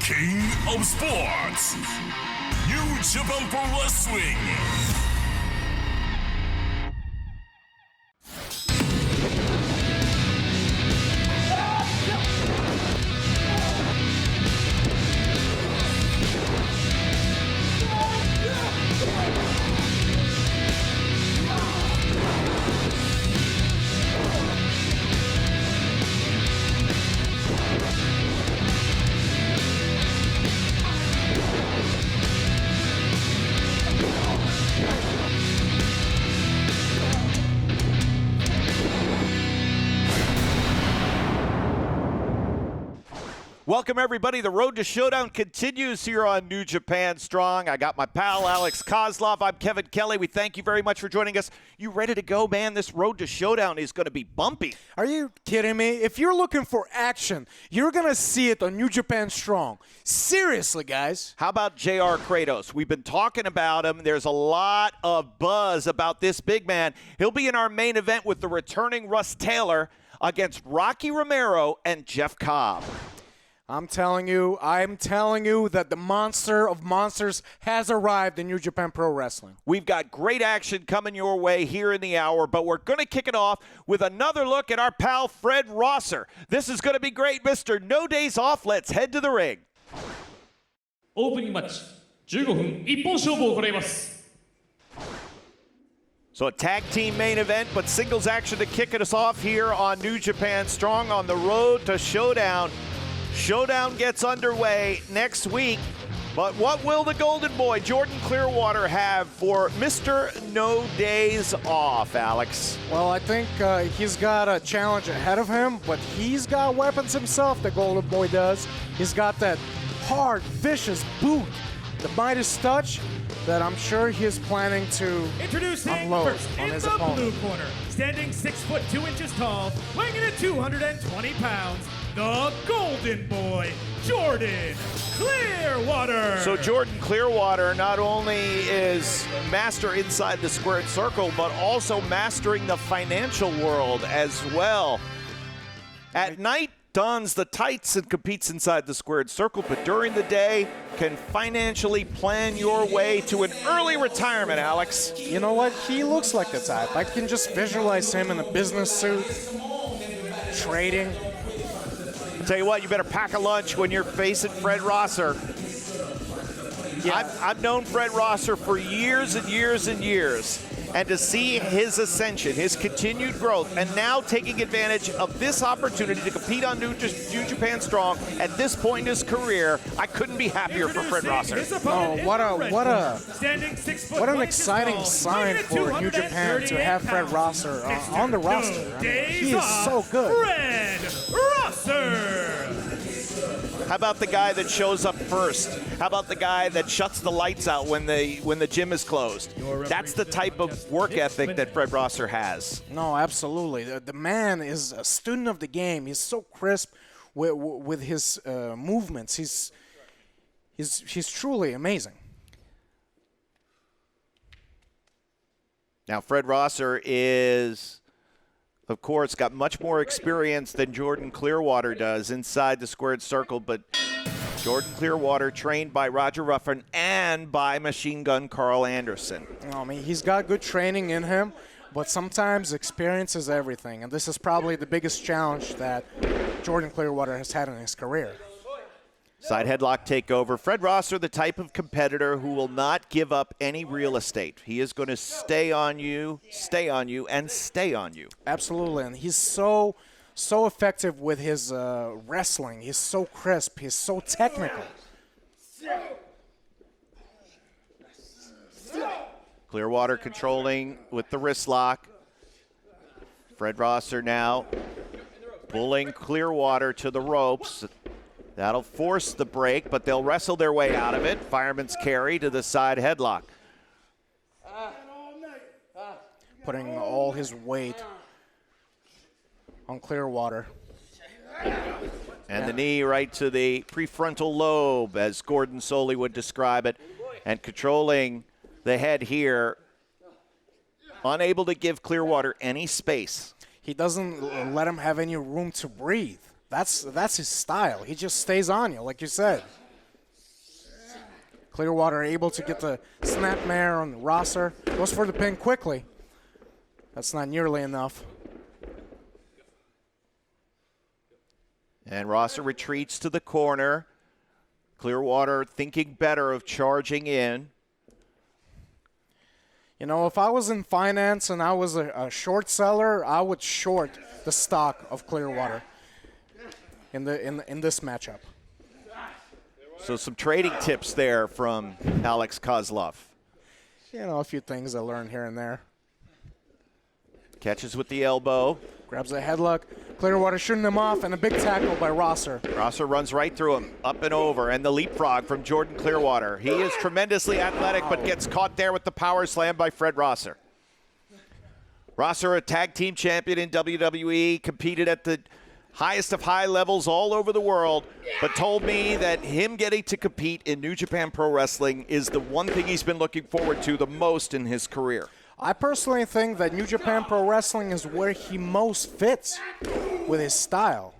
King of Sports, New Japan Pro Wrestling. Welcome, everybody. The Road to Showdown continues here on New Japan Strong. I got my pal, Alex Kozlov. I'm Kevin Kelly. We thank you very much for joining us. You ready to go, man? This Road to Showdown is going to be bumpy. Are you kidding me? If you're looking for action, you're going to see it on New Japan Strong. Seriously, guys. How about JR Kratos? We've been talking about him. There's a lot of buzz about this big man. He'll be in our main event with the returning Russ Taylor against Rocky Romero and Jeff Cobb. I'm telling you that the monster of monsters has arrived in New Japan Pro Wrestling. We've got great action coming your way here in the hour, but we're going to kick it off with another look at our pal Fred Rosser. This is going to be great, Mr. No Days Off. Let's head to the ring. オープニングマッチ15分一本勝負を行います。 So a tag team main event, but singles action to kick us off here on New Japan Strong on the Road to Showdown. Showdown gets underway next week, but what will the Golden Boy, Jordan Clearwater, have for Mr. No Days Off, Alex? Well, I think he's got a challenge ahead of him, but he's got weapons himself, the Golden Boy does. He's got that hard, vicious boot, the Midas touch, that I'm sure he's planning to Introducing unload first on in his the opponent. blue corner, standing 6 foot 2 inches tall, weighing in at 220 pounds, the Golden Boy, Jordan Clearwater. So Jordan Clearwater not only is master inside the squared circle, but also mastering the financial world as well. At night, dons the tights and competes inside the squared circle, but during the day can financially plan your way to an early retirement, Alex. You know what? He looks like the type. I can just visualize him in a business suit, trading. Tell you what, you better pack a lunch when you're facing Fred Rosser. Yeah. I've known Fred Rosser for years and years and years. And to see his ascension, his continued growth, and now taking advantage of this opportunity to compete on New Japan Strong at this point in his career, I couldn't be happier for Fred Rosser. Oh, what an exciting sign for New Japan to have Fred Rosser on the roster. I mean, he is so good. Fred Rosser. How about the guy that shows up first? How about the guy that shuts the lights out when the gym is closed? That's the type of work ethic that Fred Rosser has. No, absolutely. The man is a student of the game. He's so crisp with his movements. He's truly amazing. Now, Fred Rosser is, of course, got much more experience than Jordan Clearwater does inside the squared circle, but Jordan Clearwater trained by Roger Ruffin and by Machine Gun Carl Anderson. I mean, he's got good training in him, but sometimes experience is everything, and this is probably the biggest challenge that Jordan Clearwater has had in his career. Side headlock takeover. Fred Rosser, the type of competitor who will not give up any real estate. He is going to stay on you, and stay on you. Absolutely, and he's so effective with his wrestling. He's so crisp. He's so technical. Clearwater controlling with the wrist lock. Fred Rosser now pulling Clearwater to the ropes. That'll force the break, but they'll wrestle their way out of it. Fireman's carry to the side headlock. Putting all his weight on Clearwater. And the knee right to the prefrontal lobe, as Gordon Soley would describe it. And controlling the head here. Unable to give Clearwater any space. He doesn't let him have any room to breathe. That's his style. He just stays on you, like you said. Clearwater able to get the snapmare on Rosser. Goes for the pin quickly. That's not nearly enough. And Rosser retreats to the corner. Clearwater thinking better of charging in. You know, if I was in finance and I was a short seller, I would short the stock of Clearwater in this matchup. So some trading tips there from Alex Kozlov. You know, a few things I learned here and there. Catches with the elbow. Grabs a headlock. Clearwater shooting him off, and a big tackle by Rosser. Rosser runs right through him, up and over, and the leapfrog from Jordan Clearwater. He is tremendously athletic, but gets caught there with the power slam by Fred Rosser. Rosser, a tag team champion in WWE, competed at the highest of high levels all over the world, but told me that him getting to compete in New Japan Pro Wrestling is the one thing he's been looking forward to the most in his career. I personally think that New Japan Pro Wrestling is where he most fits with his style.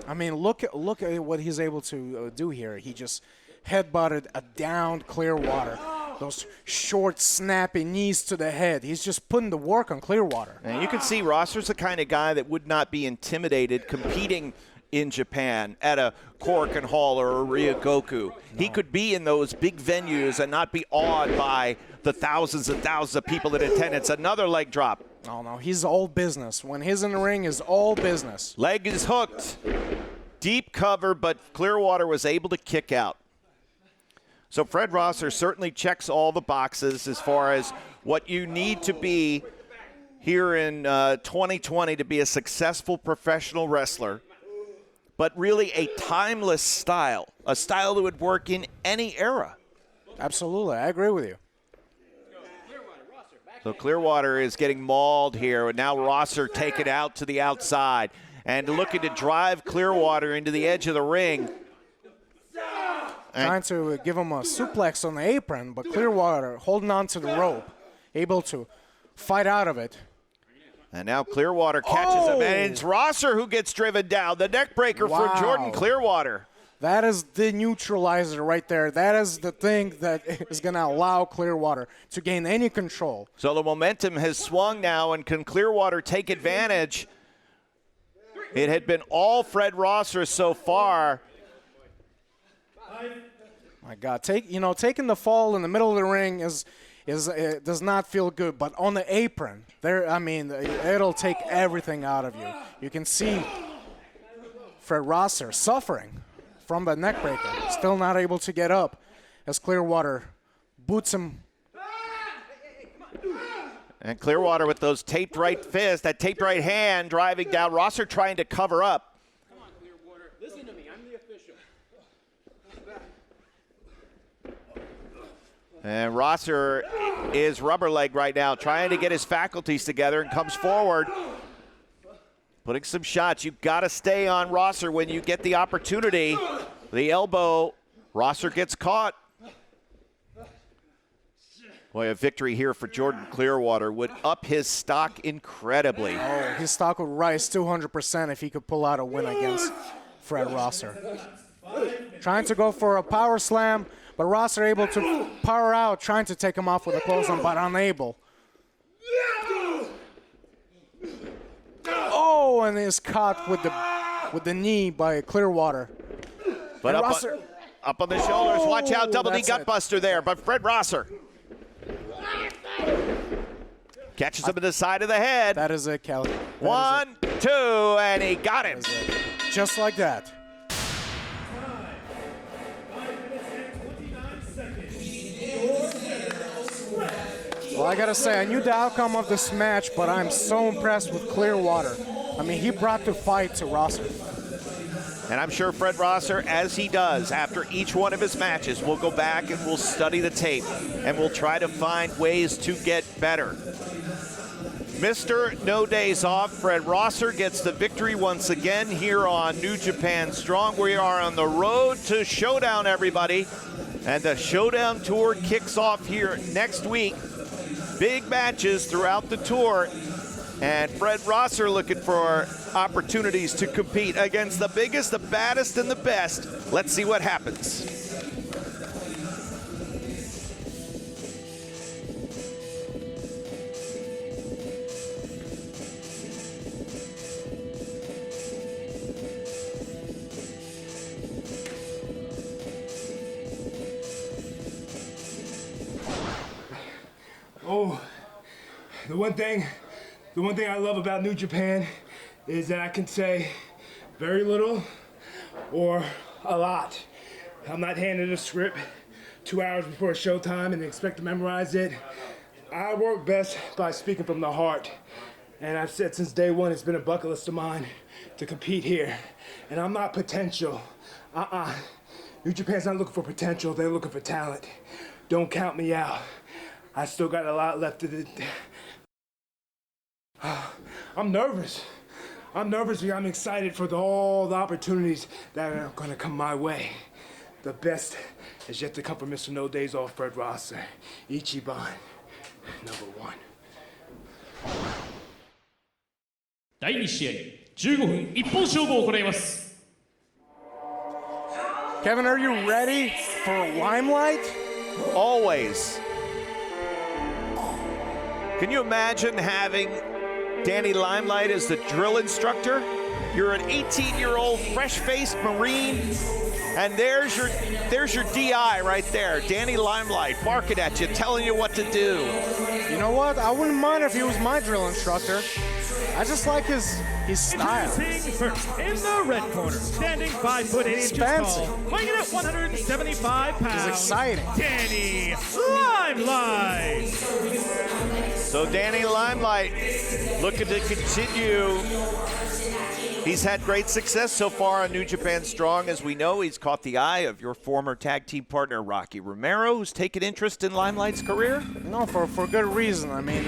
I mean, look at what he's able to do here. He just headbutted a downed Clearwater. Those short, snappy knees to the head. He's just putting the work on Clearwater. And you can see Rosser's the kind of guy that would not be intimidated competing in Japan at a Korakuen Hall or a Ryogoku. No. He could be in those big venues and not be awed by the thousands and thousands of people that attend. It's another leg drop. Oh, no, he's all business. When he's in the ring, is all business. Leg is hooked. Deep cover, but Clearwater was able to kick out. So Fred Rosser certainly checks all the boxes as far as what you need to be here in 2020 to be a successful professional wrestler, but really a timeless style, a style that would work in any era. Absolutely, I agree with you. So Clearwater is getting mauled here, and now Rosser taken out to the outside and looking to drive Clearwater into the edge of the ring. Trying to give him a suplex on the apron, but Clearwater holding on to the rope, able to fight out of it. And now Clearwater catches him, and it's Rosser who gets driven down. The neck breaker for Jordan Clearwater. That is the neutralizer right there. That is the thing that is going to allow Clearwater to gain any control. So the momentum has swung now, and can Clearwater take advantage? It had been all Fred Rosser so far. My God, taking the fall in the middle of the ring does not feel good, but on the apron, it'll take everything out of you. You can see Fred Rosser suffering from the neck breaker, still not able to get up as Clearwater boots him. And Clearwater with those taped right fist, that taped right hand driving down. Rosser trying to cover up. Come on, Clearwater. Listen to me. I'm the official. And Rosser is rubber leg right now, trying to get his faculties together, and comes forward, putting some shots. You've got to stay on Rosser when you get the opportunity. The elbow, Rosser gets caught. Boy, a victory here for Jordan Clearwater would up his stock incredibly. Oh, his stock would rise 200% if he could pull out a win against Fred Rosser. Trying to go for a power slam, but Rosser able to power out, trying to take him off with a clothesline, but unable. Oh, and is caught with the knee by Clearwater. But up on the shoulders. Watch out, double knee gutbuster there by Fred Rosser. Catches him in the side of the head. That is it, Kelly. 1, 2, and he got him. Just like that. Well, I gotta say, I knew the outcome of this match, but I'm so impressed with Clearwater. I mean, he brought the fight to Rosser. And I'm sure Fred Rosser, as he does after each one of his matches, will go back and we'll study the tape and we'll try to find ways to get better. Mr. No Days Off, Fred Rosser gets the victory once again here on New Japan Strong. We are on the road to Showdown, everybody. And the Showdown Tour kicks off here next week. Big matches throughout the tour. And Fred Rosser looking for opportunities to compete against the biggest, the baddest, and the best. Let's see what happens. Oh, the one thing I love about New Japan is that I can say very little or a lot. I'm not handed a script 2 hours before showtime and expect to memorize it. I work best by speaking from the heart. And I've said since day one, it's been a bucket list of mine to compete here. And I'm not potential. New Japan's not looking for potential, they're looking for talent. Don't count me out. I still got a lot left to do. I'm nervous. I'm nervous because I'm excited for all the opportunities that are going to come my way. The best is yet to come from Mr. No Days Off, Fred Rosser. Ichiban, #1. 第2試合15分一本勝負を行います。 Kevin, are you ready for Limelight? Always. Can you imagine having Danny Limelight as the drill instructor? You're an 18-year-old fresh-faced Marine, and there's your DI right there, Danny Limelight, barking at you, telling you what to do. You know what? I wouldn't mind if he was my drill instructor. I just like his style. Introducing first in the red corner, standing 5 foot 8 inches tall, weighing in at 175 pounds. He's exciting. Danny Limelight. So Danny Limelight looking to continue. He's had great success so far on New Japan Strong. As we know, he's caught the eye of your former tag team partner, Rocky Romero, who's taken interest in Limelight's career. No, for good reason. I mean,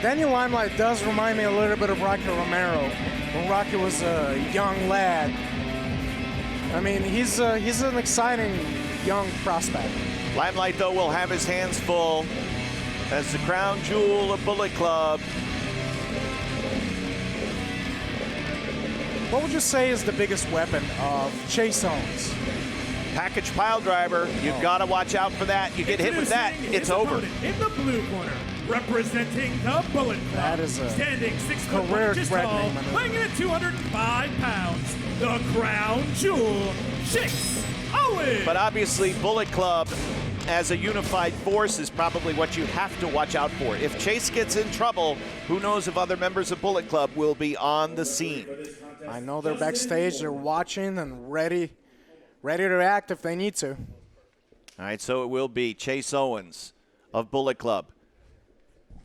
Danny Limelight does remind me a little bit of Rocky Romero when Rocky was a young lad. I mean, he's an exciting young prospect. Limelight, though, will have his hands full as the crown jewel of Bullet Club. What would you say is the biggest weapon of Chase Owens? Package pile driver. You've got to watch out for that. You get hit with that, it's over. In the blue corner, representing the Bullet Club, That is a standing 6 foot 1 inches tall, career-threatening weighing in at 205 pounds, the crown jewel, Chase Owens. But obviously, Bullet Club as a unified force is probably what you have to watch out for. If Chase gets in trouble, who knows if other members of Bullet Club will be on the scene. I know they're backstage, they're watching and ready to act if they need to. All right, so it will be Chase Owens of Bullet Club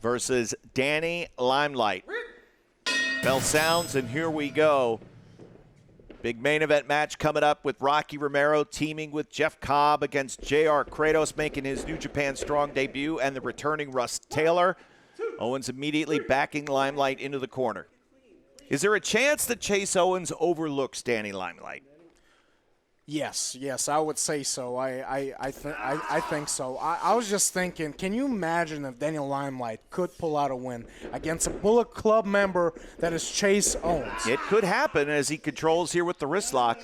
versus Danny Limelight. Bell sounds, and here we go. Big main event match coming up with Rocky Romero teaming with Jeff Cobb against J.R. Kratos, making his New Japan Strong debut, and the returning Russ Taylor. Owens immediately backing Limelight into the corner. Is there a chance that Chase Owens overlooks Danny Limelight? Yes, I would say so. I think so. I was just thinking, can you imagine if Daniel Limelight could pull out a win against a Bullet Club member that is Chase Owens? It could happen as he controls here with the wrist lock.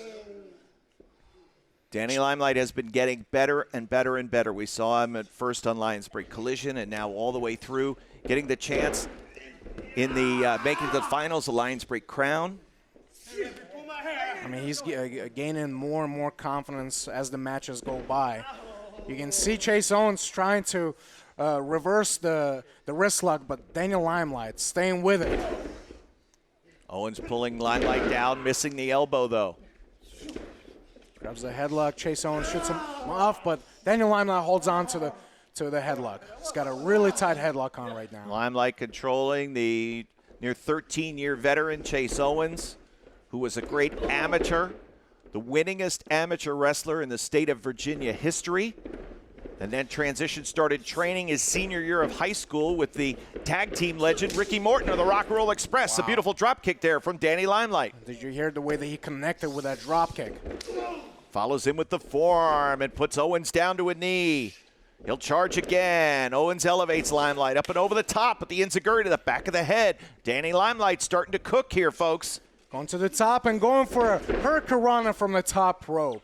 Danny Limelight has been getting better and better and better. We saw him at first on Lions Break Collision and now all the way through, getting the chance in the making the finals of Lions Break Crown. I mean, he's gaining more and more confidence as the matches go by. You can see Chase Owens trying to reverse the wrist lock, but Daniel Limelight staying with it. Owens pulling Limelight down, missing the elbow, though. Grabs the headlock. Chase Owens shoots him off, but Daniel Limelight holds on to the headlock. He's got a really tight headlock on right now. Limelight controlling the near 13-year veteran Chase Owens, who was a great amateur, the winningest amateur wrestler in the state of Virginia history, and then started training his senior year of high school with the tag team legend Ricky Morton of the Rock and Roll Express. Wow. A beautiful drop kick there from Danny Limelight. Did you hear the way that he connected with that drop kick? Follows him with the forearm and puts Owens down to a knee. He'll charge again. Owens elevates Limelight up and over the top with the enziguri to the back of the head. Danny Limelight starting to cook here, folks. Going to the top and going for a hurricanrana from the top rope.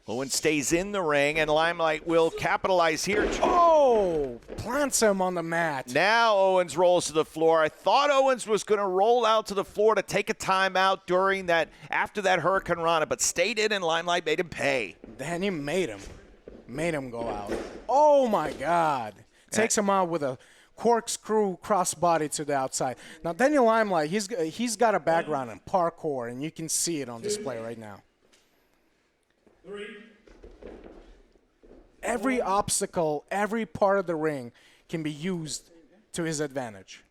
Owens stays in the ring, and Limelight will capitalize here. Oh, plants him on the mat. Now Owens rolls to the floor. I thought Owens was going to roll out to the floor to take a timeout during that, after that hurricanrana, but stayed in, and Limelight made him pay. Danny made him go out. Oh my God. Takes him out with a corkscrew crossbody to the outside. Now Daniel Limelight, he's got a background in parkour, and you can see it on display right now. Every obstacle, every part of the ring can be used to his advantage.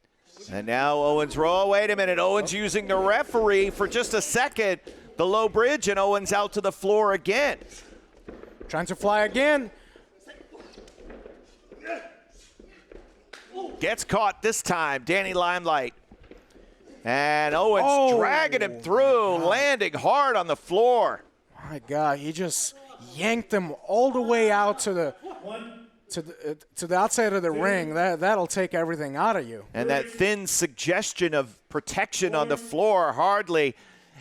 And now Owens roll. Wait a minute. Owens using the referee for just a second. The low bridge, and Owens out to the floor again. Trying to fly again. Gets caught this time. Danny Limelight. And Owens dragging him through, landing hard on the floor. My God, he just yanked him all the way out to the outside of the ring. That'll take everything out of you. And that thin suggestion of protection on the floor hardly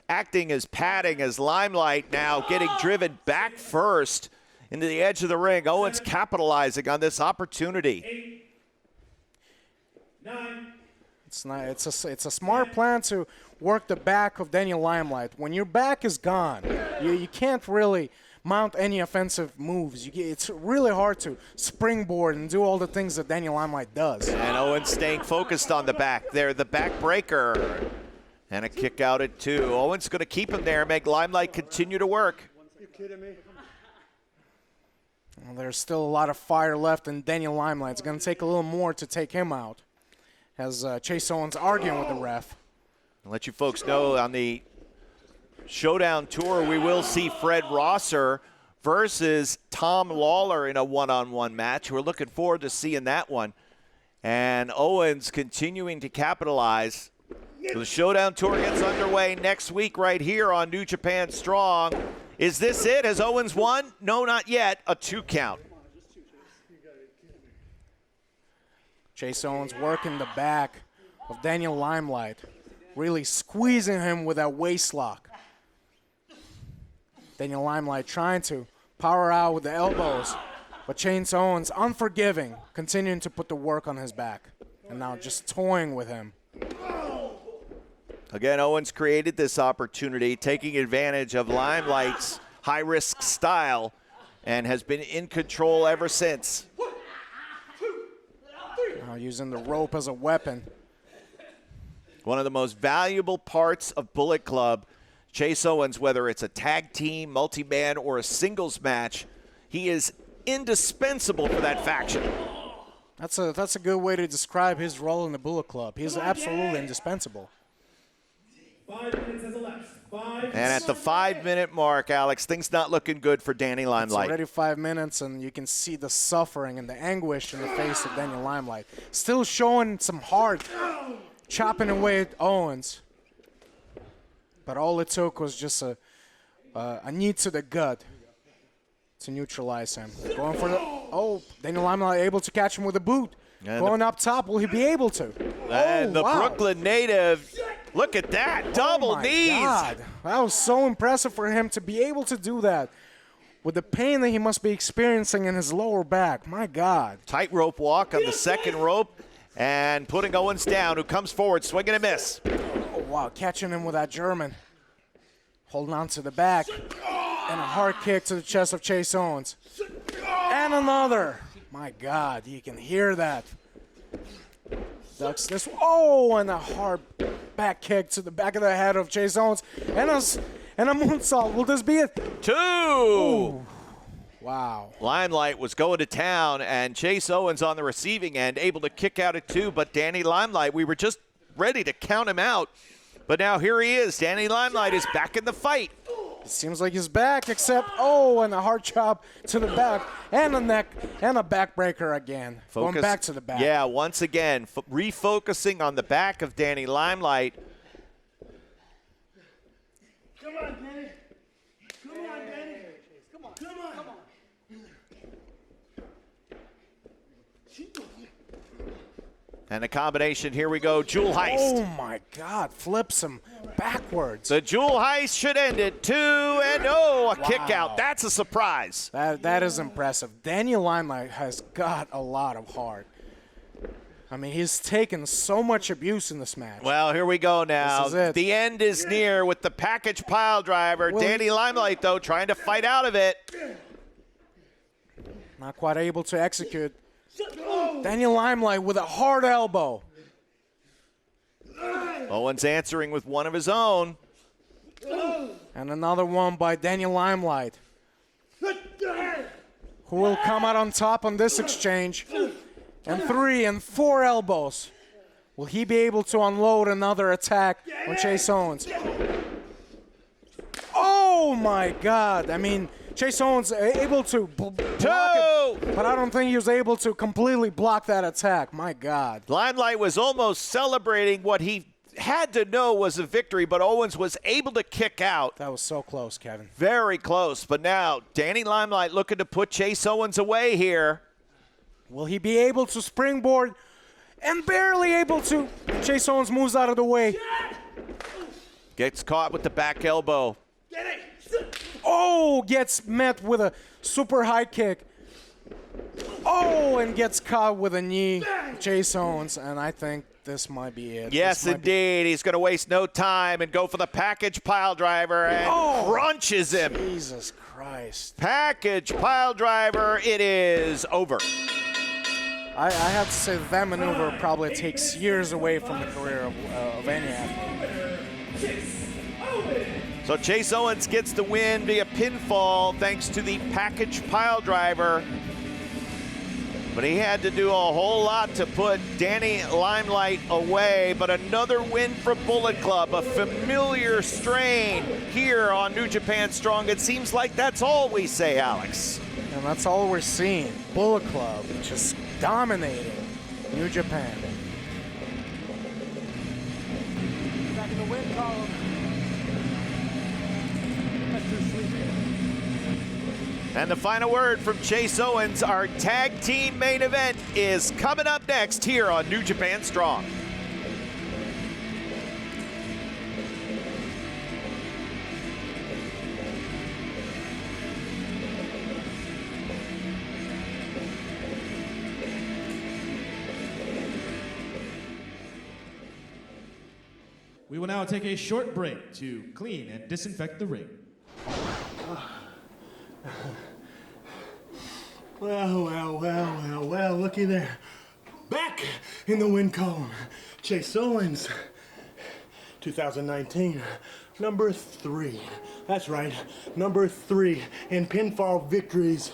acting as padding as Limelight now getting driven back first into the edge of the ring. Owens capitalizing on this opportunity. 8, 9. It's a smart plan to work the back of Daniel Limelight. When your back is gone, you can't really mount any offensive moves. It's really hard to springboard and do all the things that Daniel Limelight does. And Owens staying focused on the back there, the back breaker. And a kick out at 2. Owens going to keep him there, make Limelight continue to work. You kidding me? Well, there's still a lot of fire left, and Daniel Limelight. It's going to take a little more to take him out. As Chase Owens arguing with the ref. I'll let you folks know on the Showdown Tour, we will see Fred Rosser versus Tom Lawler in a one-on-one match. We're looking forward to seeing that one. And Owens continuing to capitalize. The Showdown Tour gets underway next week right here on New Japan Strong. Is this it? Has Owens won? No, not yet. A 2 count. Chase Owens working the back of Daniel Limelight, really squeezing him with that waist lock. Daniel Limelight trying to power out with the elbows, but Chase Owens unforgiving, continuing to put the work on his back, and now just toying with him. Again, Owens created this opportunity, taking advantage of Limelight's high-risk style, and has been in control ever since. Now using the rope as a weapon. One of the most valuable parts of Bullet Club, Chase Owens, whether it's a tag team, multi-man, or a singles match, he is indispensable for that faction. That's a good way to describe his role in the Bullet Club. He's absolutely indispensable. 5 minutes has elapsed. And at the 5-minute mark, Alex, things not looking good for Danny It's Limelight. already 5 minutes, and you can see the suffering and the anguish in the face of Daniel Limelight. Still showing some heart, chopping away at Owens. But all it took was just a knee to the gut to neutralize him. Going for the Daniel Limelight able to catch him with a boot. And Going up top, will he be able to? And the wow. Brooklyn native, look at that, double knees. God. That was so impressive for him to be able to do that with the pain that he must be experiencing in his lower back. My God. Tightrope walk on the second rope and putting Owens down, who comes forward, swinging and miss. Oh, wow, catching him with that German. Holding on to the back. And a hard kick to the chest of Chase Owens. And another. My God, you can hear that. Ducks this. Oh, and a hard back kick to the back of the head of Chase Owens. And a moonsault. Will this be it? 2. Ooh. Wow. Limelight was going to town, and Chase Owens on the receiving end, able to kick out at 2. But Danny Limelight, we were just ready to count him out. But now here he is. Danny Limelight is back in the fight. It seems like he's back, except, and a hard chop to the back, and a neck, and a backbreaker again. Going back to the back. Yeah, once again, refocusing on the back of Danny Limelight. Come on, Danny. Come on, Danny. Come on. And the combination, here we go, Jewel Heist. Oh my God, flips him backwards. The Jewel Heist should end it 2-0, a kick out. That's a surprise. That is impressive. Daniel Limelight has got a lot of heart. I mean, he's taken so much abuse in this match. Well, here we go now. This is it. The end is near with the package pile driver. Danny Limelight, though, trying to fight out of it. Not quite able to execute. Daniel Limelight with a hard elbow. Owens answering with one of his own. And another one by Daniel Limelight. Who will come out on top on this exchange? And 3 and 4 elbows. Will he be able to unload another attack on Chase Owens? Oh my God. I mean, Chase Owens able to block it, but I don't think he was able to completely block that attack. My God. Limelight was almost celebrating what he had to know was a victory, but Owens was able to kick out. That was so close, Kevin. Very close, but now Danny Limelight looking to put Chase Owens away here. Will he be able to springboard? And barely able to. Chase Owens moves out of the way. Gets caught with the back elbow. Oh, gets met with a super high kick. Oh, and gets caught with a knee. Chase Owens, and I think this might be it. Yes, indeed. He's going to waste no time and go for the package pile driver and crunches him. Jesus Christ. Package pile driver, it is over. I have to say that maneuver probably takes years away from the career of any athlete. So Chase Owens gets the win via pinfall thanks to the package pile driver. But he had to do a whole lot to put Danny Limelight away. But another win for Bullet Club, a familiar strain here on New Japan Strong. It seems like that's all we say, Alex. And that's all we're seeing. Bullet Club just dominating New Japan. Back in the win column. And the final word from Chase Owens, our tag team main event, is coming up next here on New Japan Strong. We will now take a short break to clean and disinfect the ring. Well, looky there. Back in the win column, Chase Owens, 2019, number 3. That's right, number 3 in pinfall victories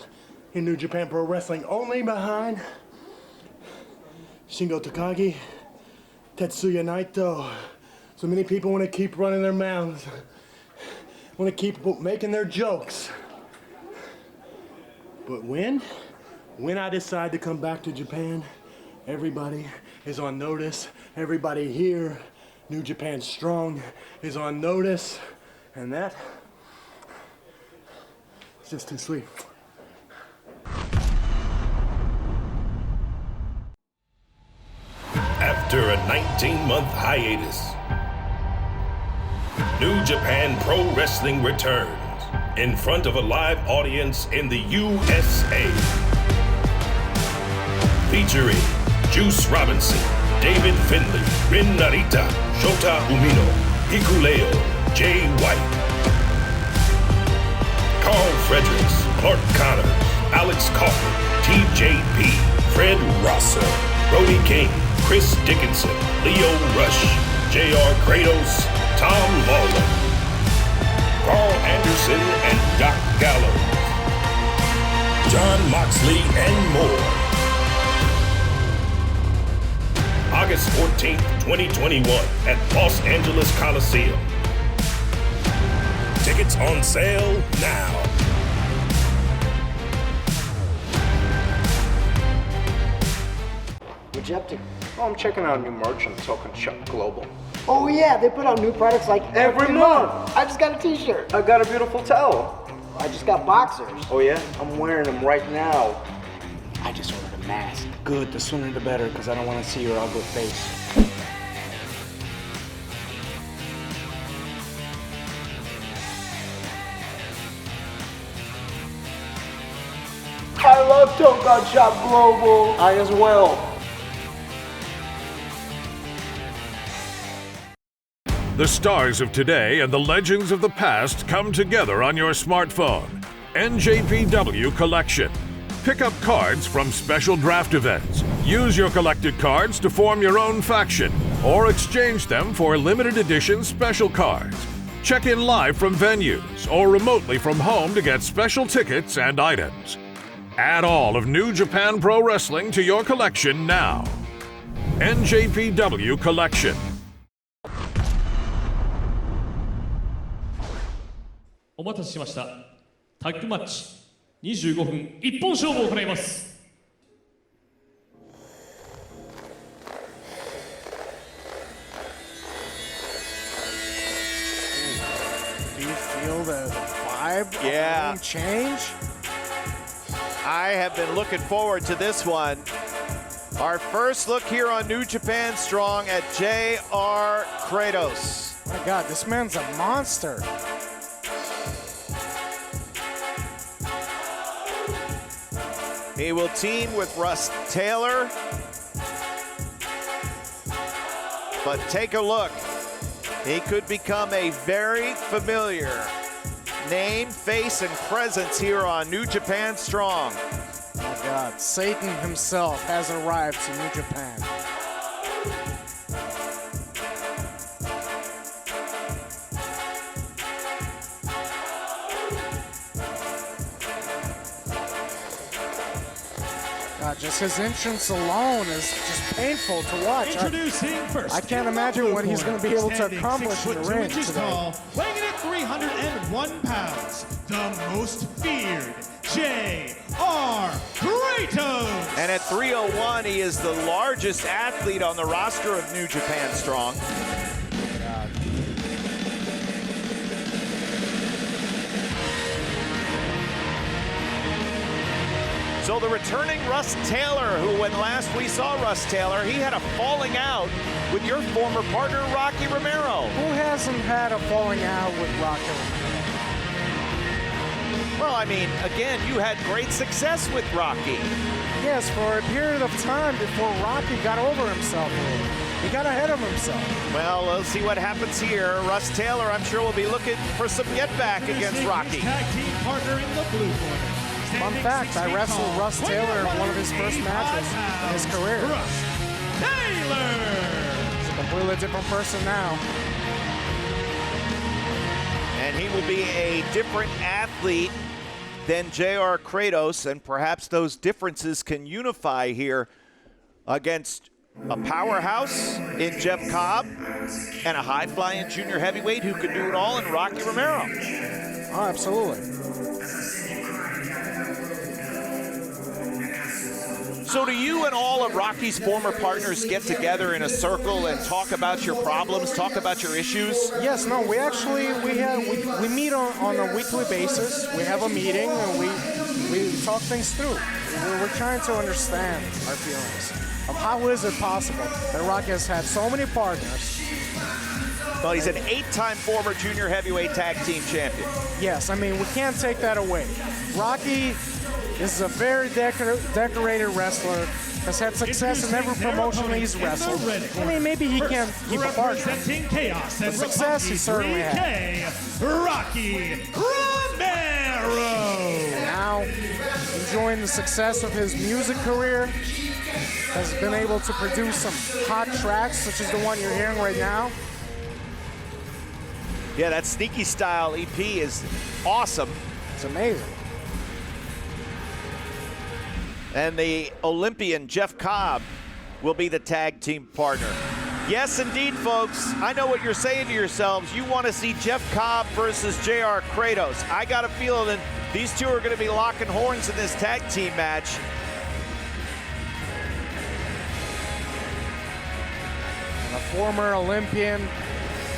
in New Japan Pro Wrestling, only behind Shingo Takagi, Tetsuya Naito. So many people want to keep running their mouths, want to keep making their jokes. But when I decide to come back to Japan, everybody is on notice. Everybody here, New Japan Strong, is on notice. And that is just too sweet. After a 19-month hiatus, New Japan Pro Wrestling returns in front of a live audience in the USA. Featuring Juice Robinson, David Finlay, Rin Narita, Shota Umino, Hikuleo, Jay White, Carl Fredericks, Clark Connors, Alex Coughlin, TJP, Fred Rosser, Brody King, Chris Dickinson, Leo Rush, JR Kratos, Tom Lawler, Carl Anderson and Doc Gallows, John Moxley, and more. August 14th, 2021 at Los Angeles Coliseum. Tickets on sale now. What'd you up to? Oh, I'm checking out new merch on Token Shop Global. Oh yeah, they put out new products like every month. I just got a t-shirt. I got a beautiful towel. I just got boxers. Oh yeah? I'm wearing them right now. I just ordered a mask. Good, the sooner the better, because I don't want to see your ugly face. I love Token Shop Global. I as well. The stars of today and the legends of the past come together on your smartphone. NJPW Collection. Pick up cards from special draft events. Use your collected cards to form your own faction or exchange them for limited edition special cards. Check in live from venues or remotely from home to get special tickets and items. Add all of New Japan Pro Wrestling to your collection now. NJPW Collection. お待たせしました。タッグマッチ25分一本勝負を行います。Do you feel the vibe Yeah. change? I have been looking forward to this one. Our first look here on New Japan Strong at J.R. Kratos. My God, this man's a monster. He will team with Russ Taylor. But take a look. He could become a very familiar name, face, and presence here on New Japan Strong. Oh my God, Satan himself has arrived to New Japan. God, just his entrance alone is just painful to watch. Introducing first. I can't imagine what he's going to be able to accomplish in the ring today. Tall, weighing in at 301 pounds, the most feared, J.R. Kratos. And at 301, he is the largest athlete on the roster of New Japan Strong. So the returning Russ Taylor, who when last we saw Russ Taylor, he had a falling out with your former partner, Rocky Romero. Who hasn't had a falling out with Rocky Romero? Well, I mean, again, you had great success with Rocky. Yes, for a period of time before Rocky got over himself. He got ahead of himself. Well, let's see what happens here. Russ Taylor, I'm sure, will be looking for some get back against Rocky. Tag team partner in the blue corner. Fun fact, I wrestled Russ Taylor in one of his first matches in his career. Russ Taylor! He's a completely different person now. And he will be a different athlete than J.R. Kratos, and perhaps those differences can unify here against a powerhouse in Jeff Cobb and a high-flying junior heavyweight who could do it all in Rocky Romero. Oh, absolutely. So do you and all of Rocky's former partners get together in a circle and talk about your problems, talk about your issues? Yes, no, we actually, we meet on a weekly basis. We have a meeting and we talk things through. We're trying to understand our feelings of how is it possible that Rocky has had so many partners. Well, he's an 8-time former junior heavyweight tag team champion. Yes, I mean, we can't take that away. Rocky is a very decorated wrestler, has had success in every promotion he's wrestled. I mean, maybe he can't keep a partner. Chaos But success he certainly had. Rocky Romero! And now, enjoying the success of his music career, has been able to produce some hot tracks, such as the one you're hearing right now. Yeah, that Sneaky Style EP is awesome. It's amazing. And the Olympian Jeff Cobb will be the tag team partner. Yes, indeed, folks. I know what you're saying to yourselves. You want to see Jeff Cobb versus J.R. Kratos. I got a feeling that these two are going to be locking horns in this tag team match. And a former Olympian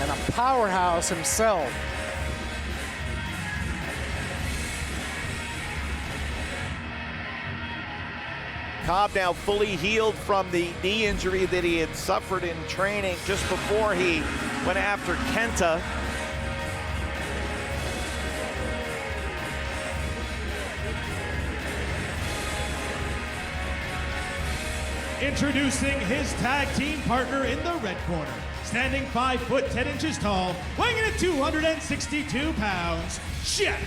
and a powerhouse himself. Cobb now fully healed from the knee injury that he had suffered in training just before he went after Kenta. Introducing his tag team partner in the red corner. Standing 5 foot 10 inches tall, weighing in at 262 pounds, Jeff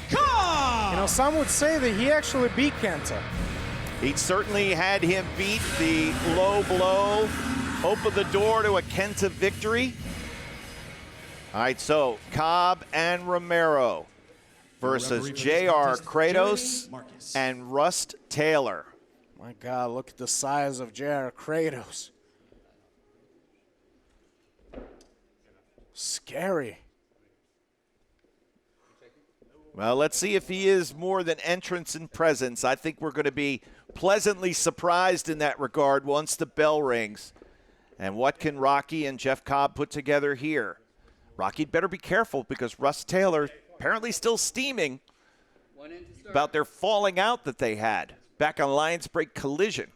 Cobb! You know, some would say that he actually beat Kenta. He certainly had him beat. The low blow opened the door to a Kenta victory. All right, so Cobb and Romero versus JR Kratos and Rust Taylor. My God, look at the size of JR Kratos. Scary. Well, let's see if he is more than entrance and presence. I think we're going to be pleasantly surprised in that regard once the bell rings. And what can Rocky and Jeff Cobb put together here? Rocky'd better be careful because Russ Taylor apparently still steaming about their falling out that they had back on Lions Break Collision.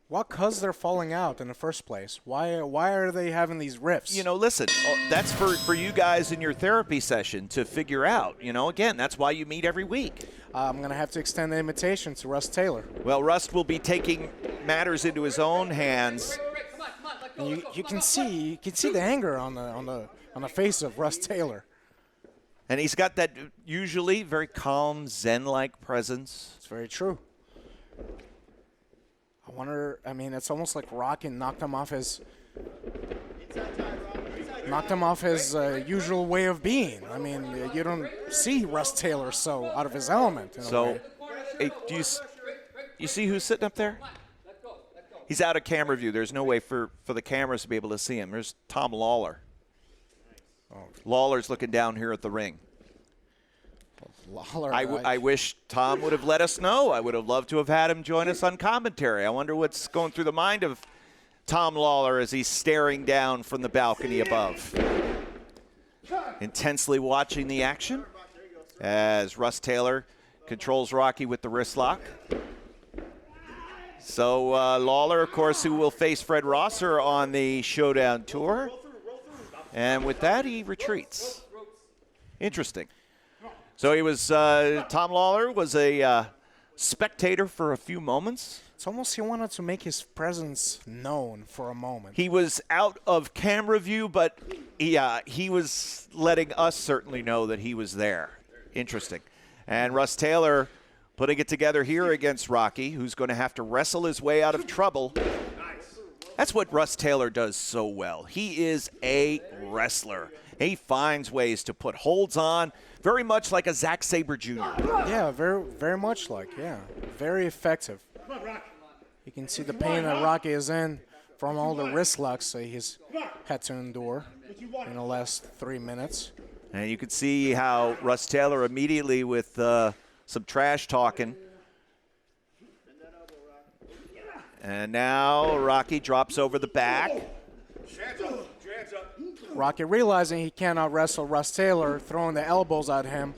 What cause they're falling out in the first place? Why are they having these rifts? You know, listen, that's for you guys in your therapy session to figure out. You know, again, that's why you meet every week. I'm going to have to extend the invitation to Russ Taylor. Well, Rust will be taking matters into his own hands. And you can see the anger on the face of Russ Taylor. And he's got that usually very calm, Zen-like presence. It's very true. I wonder, I mean, it's almost like Rocky knocked him off his usual way of being. I mean, you don't see Russ Taylor so out of his element. So, hey, do you see who's sitting up there? He's out of camera view. There's no way for the cameras to be able to see him. There's Tom Lawler. Lawler's looking down here at the ring. Lawler, I wish Tom would have let us know. I would have loved to have had him join us on commentary. I wonder what's going through the mind of Tom Lawler as he's staring down from the balcony above. Intensely watching the action as Russ Taylor controls Rocky with the wrist lock. So Lawler, of course, who will face Fred Rosser on the Showdown Tour. And with that, he retreats. Interesting. So he was, Tom Lawler was a spectator for a few moments. It's almost he wanted to make his presence known for a moment. He was out of camera view, but he was letting us certainly know that he was there. Interesting. And Russ Taylor putting it together here against Rocky, who's going to have to wrestle his way out of trouble. That's what Russ Taylor does so well. He is a wrestler. He finds ways to put holds on, very much like a Zack Sabre Jr. Yeah, very, very much like, yeah. Very effective. You can see the pain that Rocky is in from all the wrist locks that he's had to endure in the last 3 minutes. And you can see how Russ Taylor immediately with some trash talking. And now Rocky drops over the back. Rocky realizing he cannot wrestle Russ Taylor, throwing the elbows at him.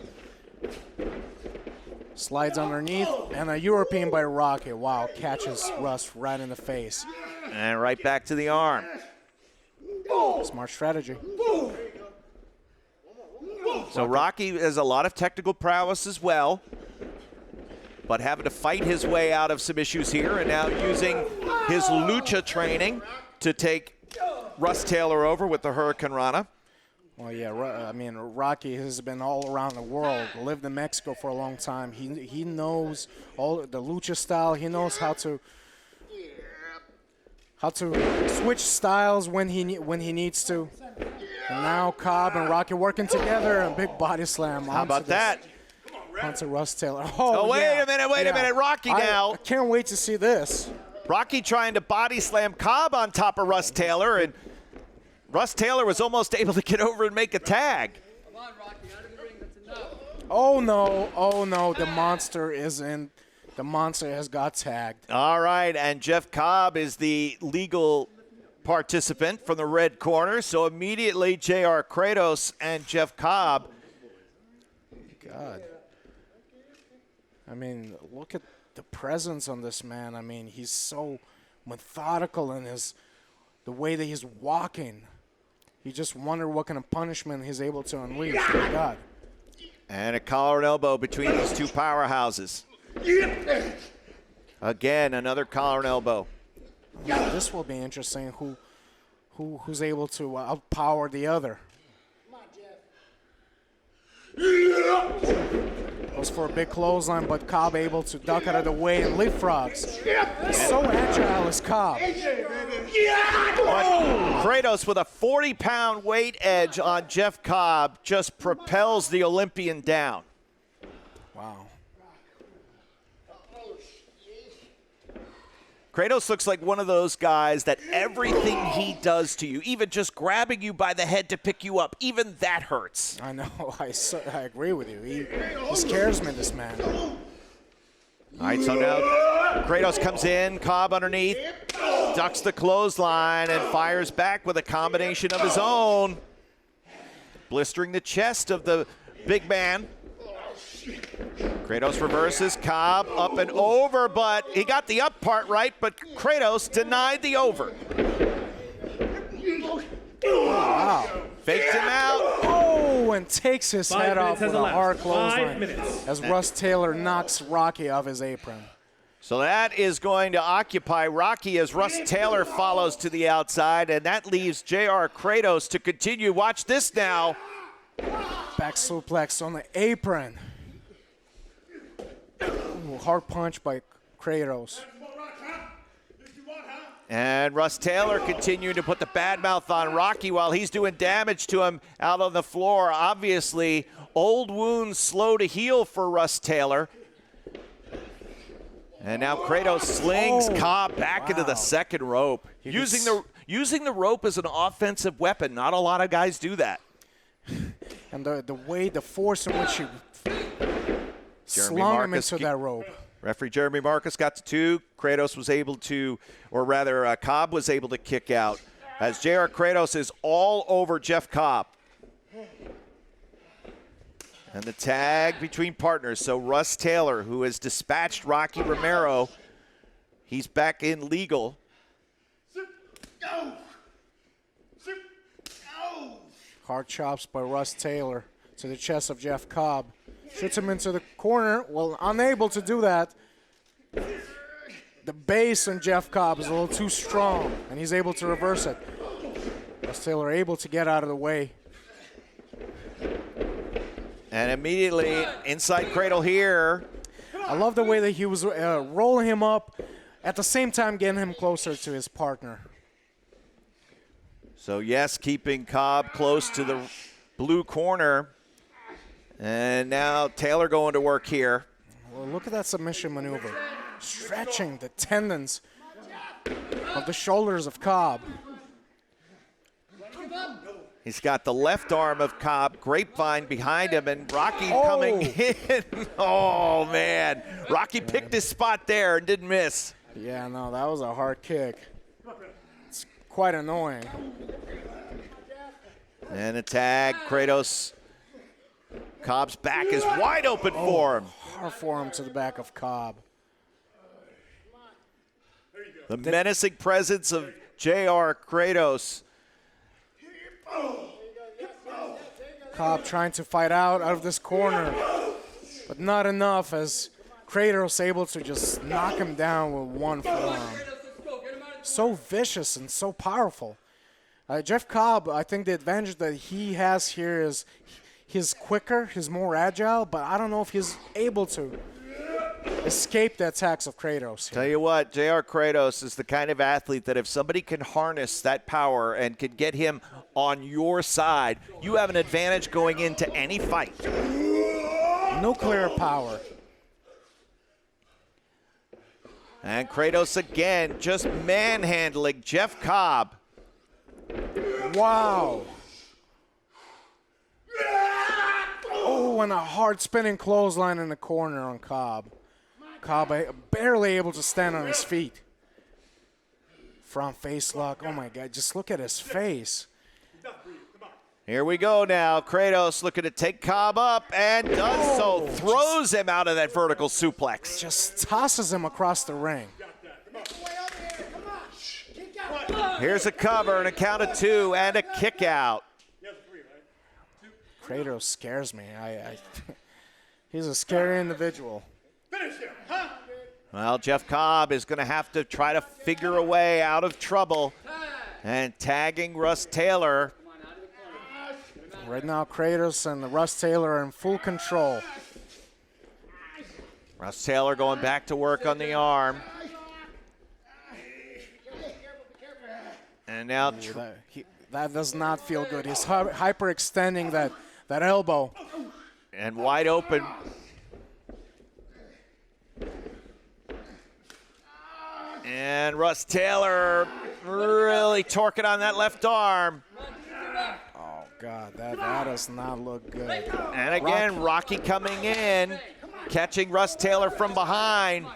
Slides underneath, and a European by Rocky. Wow, catches Russ right in the face. And right back to the arm. Smart strategy. So Rocky has a lot of technical prowess as well, but having to fight his way out of some issues here, and now using his lucha training to take Russ Taylor over with the Hurricane Rana. Well, yeah, I mean, Rocky has been all around the world, lived in Mexico for a long time. He knows all the lucha style. He knows how to switch styles when he needs to. And now Cobb and Rocky working together, and big body slam. How about that? Onto Russ Taylor. Wait a minute, Rocky now. I can't wait to see this. Rocky trying to body slam Cobb on top of Russ Taylor, and Russ Taylor was almost able to get over and make a tag. Come on, Rocky, out of the ring, that's enough. Oh no, the monster is in. The monster has got tagged. All right, and Jeff Cobb is the legal participant from the red corner, so immediately JR Kratos and Jeff Cobb God. I mean, look at the presence on this man. I mean, he's so methodical in the way that he's walking. You just wonder what kind of punishment he's able to unleash. My God. And a collar and elbow between these two powerhouses. Again, another collar and elbow. This will be interesting. Who's able to outpower the other? Goes for a big clothesline, but Cobb able to duck out of the way and leapfrogs. So agile is Cobb. Kratos with a 40-pound weight edge on Jeff Cobb just propels the Olympian down. Wow. Kratos looks like one of those guys that everything he does to you, even just grabbing you by the head to pick you up, even that hurts. I know. I agree with you. He scares me, this man. All right, so now Kratos comes in, Cobb underneath, ducks the clothesline, and fires back with a combination of his own, blistering the chest of the big man. Kratos reverses, Cobb up and over, but he got the up part right, but Kratos denied the over. Wow. Faked him out. Oh, and takes his head off with a hard clothesline 5 minutes. as Russ Taylor knocks Rocky off his apron. So that is going to occupy Rocky as Russ Taylor follows to the outside, and that leaves JR Kratos to continue. Watch this now. Back suplex on the apron. Ooh, hard punch by Kratos. And Russ Taylor continuing to put the bad mouth on Rocky while he's doing damage to him out on the floor. Obviously, old wounds slow to heal for Russ Taylor. And now Kratos slings Cobb back into the second rope. Using the rope as an offensive weapon. Not a lot of guys do that. And the force in which he slung him into that rope. Referee Jeremy Marcus got to 2. Kratos was able to, or rather Cobb was able to kick out as JR Kratos is all over Jeff Cobb. And the tag between partners. So Russ Taylor, who has dispatched Rocky Romero, he's back in legal. Hard chops by Russ Taylor to the chest of Jeff Cobb. Shoots him into the corner. Well, unable to do that. The base on Jeff Cobb is a little too strong, and he's able to reverse it. Russ Taylor able to get out of the way. And immediately inside cradle here. I love the way that he was rolling him up, at the same time getting him closer to his partner. So yes, keeping Cobb close to the blue corner. And now Taylor going to work here. Well, look at that submission maneuver. Stretching the tendons of the shoulders of Cobb. He's got the left arm of Cobb, Grapevine behind him, and Rocky coming in. Oh, man. Rocky picked his spot there and didn't miss. Yeah, no, that was a hard kick. It's quite annoying. And a tag, Kratos. Cobb's back is wide open for him. Hard forearm to the back of Cobb. The menacing presence of JR Kratos. Cobb trying to fight out of this corner, but not enough as Kratos able to just knock him down with one forearm. So vicious and so powerful. Jeff Cobb, I think the advantage that he has here is he's quicker, he's more agile, but I don't know if he's able to escape the attacks of Kratos here. Tell you what, JR Kratos is the kind of athlete that if somebody can harness that power and can get him on your side, you have an advantage going into any fight. Nuclear power. And Kratos again, just manhandling Jeff Cobb. Wow. Oh, and a hard spinning clothesline in the corner on Cobb. Cobb barely able to stand on his feet. Front face lock. Oh, my God. Just look at his face. Here we go now. Kratos looking to take Cobb up and does so. Throws him out of that vertical suplex. Just tosses him across the ring. Here's a cover and a count of 2 and a kick out. Kratos scares me. He's a scary individual. Well, Jeff Cobb is going to have to try to figure a way out of trouble. And tagging Russ Taylor. Right now, Kratos and Russ Taylor are in full control. Russ Taylor going back to work on the arm. And now that does not feel good. He's hyperextending that elbow. And wide open. And Russ Taylor really torquing on that left arm. Oh, God, that does not look good. And again, Rocky coming in, catching Russ Taylor from behind,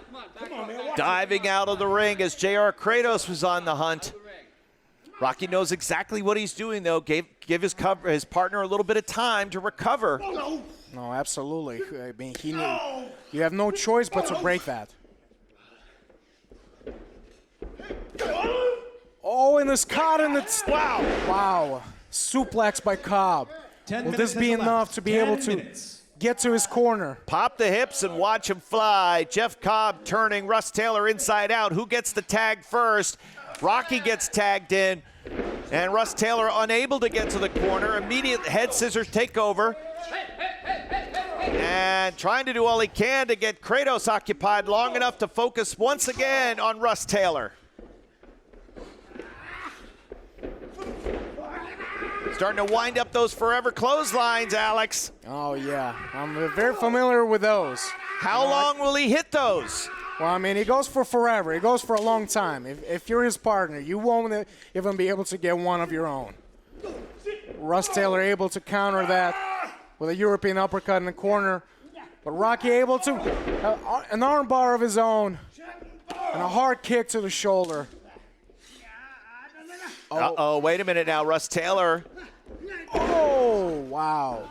diving out of the ring as JR Kratos was on the hunt. Rocky knows exactly what he's doing, though. Give his partner a little bit of time to recover. No, absolutely. I mean, you have no choice but to break that. Oh, and it's caught in the... Wow. Suplex by Cobb. Will this be enough to be able to get to his corner? Pop the hips and watch him fly. Jeff Cobb turning Russ Taylor inside out. Who gets the tag first? Rocky gets tagged in, and Russ Taylor unable to get to the corner. Immediate head scissors take over. And trying to do all he can to get Kratos occupied long enough to focus once again on Russ Taylor. Starting to wind up those forever clotheslines, Alex. Oh, yeah. I'm very familiar with those. How long will he hit those? Well, I mean, he goes for forever. He goes for a long time. If you're his partner, you won't even be able to get one of your own. Russ Taylor able to counter that with a European uppercut in the corner. But Rocky able to, an arm bar of his own, and a hard kick to the shoulder. Uh-oh, wait a minute now. Russ Taylor. Oh, wow.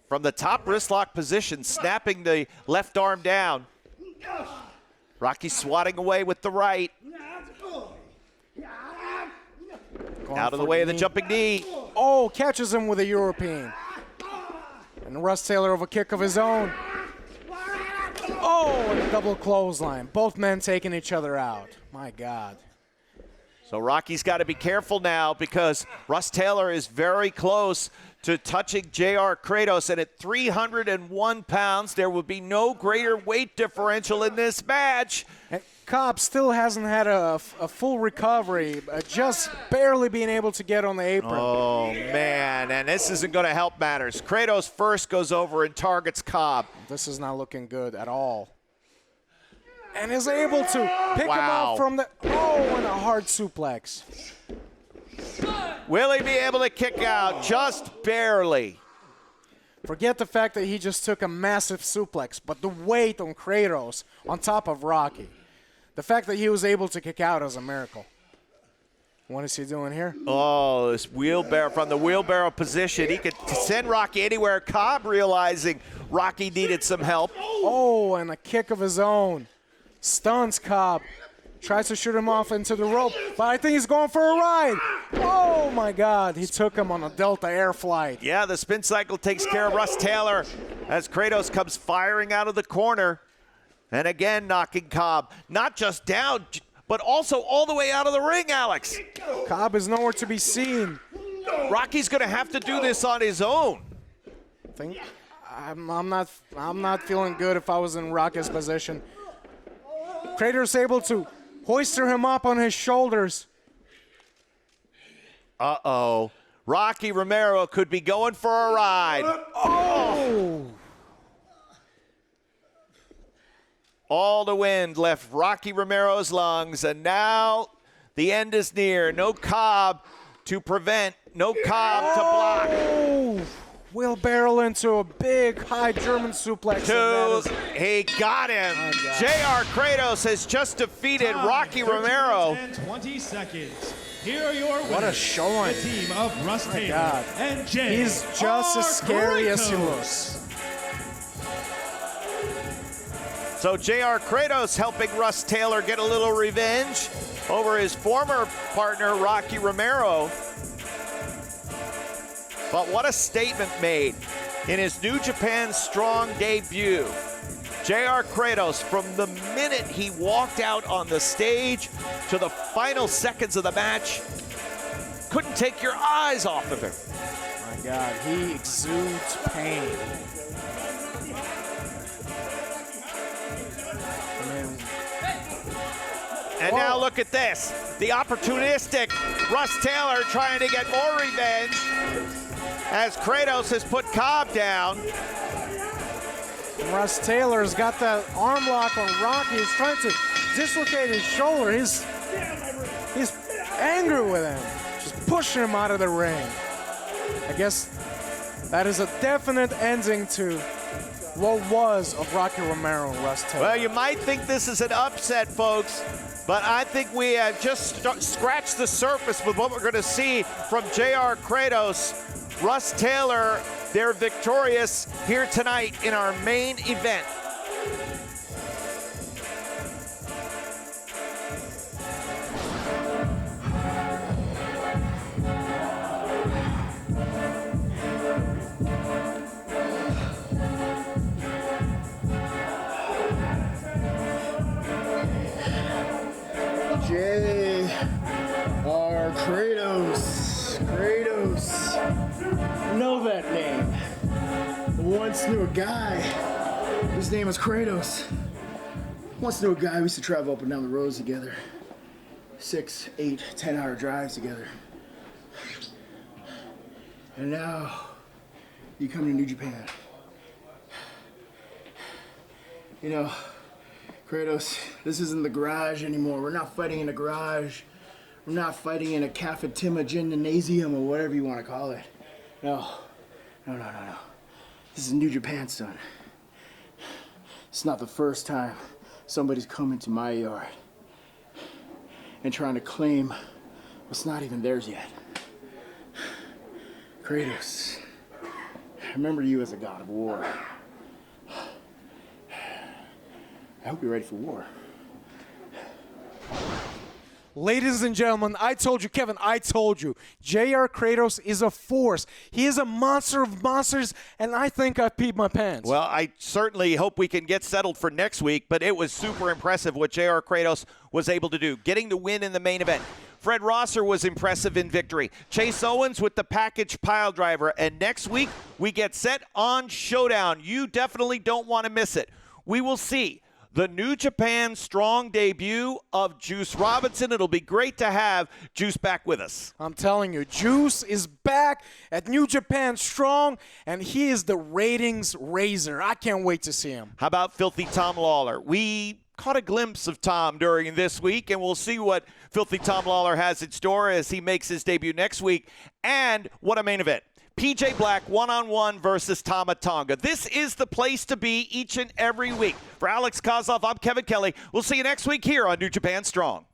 From the top wrist lock position, snapping the left arm down. Rocky swatting away with the right. Out of the way of the jumping knee. Oh, catches him with a European. And Russ Taylor with a kick of his own. Oh, and a double clothesline. Both men taking each other out. My God. So Rocky's got to be careful now because Russ Taylor is very close to touching JR Kratos. And at 301 pounds, there will be no greater weight differential in this match. And Cobb still hasn't had a full recovery, just barely being able to get on the apron. Oh, man, and this isn't going to help matters. Kratos first goes over and targets Cobb. This is not looking good at all. And is able to pick him up from the... Oh, and a hard suplex. Will he be able to kick out? Just barely. Forget the fact that he just took a massive suplex, but the weight on Kratos on top of Rocky. The fact that he was able to kick out is a miracle. What is he doing here? Oh, this wheelbarrow, from the wheelbarrow position. He could send Rocky anywhere. Cobb realizing Rocky needed some help. Oh, and a kick of his own. Stuns Cobb. Tries to shoot him off into the rope, but I think he's going for a ride. Oh, my God. He took him on a Delta Air flight. Yeah, the spin cycle takes care of Russ Taylor as Kratos comes firing out of the corner. And again, knocking Cobb not just down, but also all the way out of the ring, Alex. Cobb is nowhere to be seen. Rocky's going to have to do this on his own. I'm not feeling good if I was in Rocky's position. Kratos able to hoist him up on his shoulders. Uh-oh. Rocky Romero could be going for a ride. Oh! All the wind left Rocky Romero's lungs, and now the end is near. No Cobb to prevent, no Cobb to block. Oh! Wheelbarrow into a big high German suplex. He got him. JR Kratos has just defeated Rocky Romero. 20 seconds. Here are your winners. What a showing. The team of Russ Taylor God. and Jay. He's just as scary as he Kratos. looks. So J.R. Kratos helping Russ Taylor get a little revenge over his former partner, Rocky Romero. But what a statement made in his New Japan Strong debut. J.R. Kratos, from the minute he walked out on the stage to the final seconds of the match, couldn't take your eyes off of him. My God, he exudes pain. And now look at this. The opportunistic Russ Taylor trying to get more revenge as Kratos has put Cobb down. Russ Taylor's got that arm lock on Rocky. He's trying to dislocate his shoulder. He's angry with him, just pushing him out of the ring. I guess that is a definite ending to what was of Rocky Romero and Russ Taylor. Well, you might think this is an upset, folks, but I think we have just scratched the surface with what we're going to see from J.R. Kratos. Russ Taylor, they're victorious here tonight in our main event. J.R. Kratos. Know that name. Once knew a guy. His name was Kratos. Once knew a guy. We used to travel up and down the roads together. 6, 8, 10-hour drives together. And now you come to New Japan. You know, Kratos, this isn't the garage anymore. We're not fighting in a garage. We're not fighting in a cafeteria gymnasium or whatever you want to call it. No. This is New Japan, son. It's not the first time somebody's come into my yard and trying to claim what's not even theirs yet. Kratos, I remember you as a god of war. I hope you're ready for war. Ladies and gentlemen, I told you, Kevin, I told you, J.R. Kratos is a force. He is a monster of monsters, and I think I peed my pants. Well, I certainly hope we can get settled for next week, but it was super impressive what J.R. Kratos was able to do, getting the win in the main event. Fred Rosser was impressive in victory. Chase Owens with the package pile driver, and next week we get set on Showdown. You definitely don't want to miss it. We will see the New Japan Strong debut of Juice Robinson. It'll be great to have Juice back with us. I'm telling you, Juice is back at New Japan Strong, and he is the ratings raiser. I can't wait to see him. How about Filthy Tom Lawler? We caught a glimpse of Tom during this week, and we'll see what Filthy Tom Lawler has in store as he makes his debut next week. And what a main event. PJ Black one-on-one versus Tama Tonga. This is the place to be each and every week. For Alex Kozlov, I'm Kevin Kelly. We'll see you next week here on New Japan Strong.